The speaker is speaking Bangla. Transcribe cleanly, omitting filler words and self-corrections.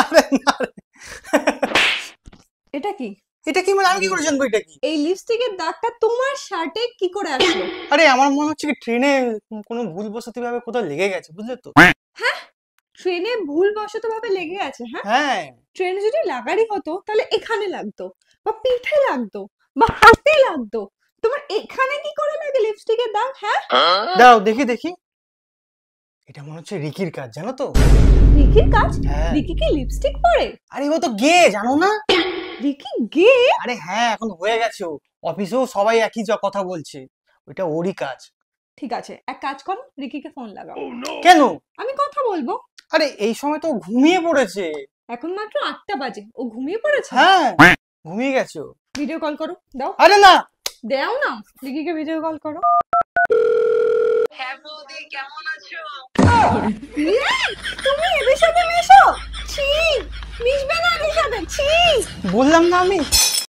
আরে না রে। এটা কি? এটা কি মানে আমি কি করে জানবো এটা কি? এই লিপস্টিকের দাগটা তোমার শার্টে কি করে আসলো? আরে আমার মনে হচ্ছে কি ট্রেনে কোনো ভুলবশত ভাবে কোথাও লেগে গেছে, বুঝলে তো? হ্যাঁ, ট্রেনে ভুলবশত ভাবে লেগে আছে? হ্যাঁ, হ্যাঁ। ট্রেনে যদি লাগারই হতো তাহলে এখানে লাগতো, বা পিঠে লাগতো, বা হাতে লাগতো। তোমার এখানে কি করে লাগে লিপস্টিকের দাগ? হ্যাঁ, দাঁড়াও দেখি দেখি। এটা মনে হচ্ছে রিকির কাজ, জানো তো? রিকির কাজ? হ্যাঁ। রিকি কি লিপস্টিক পরে? আরে ও তো গে, জানো না? রিকি গে? আরে হ্যাঁ, এখন হয়ে গেছে ও। অফিসেও সবাই একই কথা বলছে। ওইটা ওরই কাজ। ঠিক আছে, এক কাজ করো, রিকিকে ফোন লাগাও। কেন? আমি কথা বলবো। আরে এই সময় তো ও ঘুমিয়ে পড়েছে। এখন মাত্র 8টা বাজে, ও ঘুমিয়ে পড়েছে? হ্যাঁ, ঘুমিয়ে গেছে ও। ভিডিও কল করো, দাও। আরে না। দাও না, রিকিকে ভিডিও কল করো। হ্যাঁ বৌদি, কেমন আছো? তুমি এদের সাথে মেশো? ছি, মিশবে না এদের সাথে, ছি। বললাম না আমি।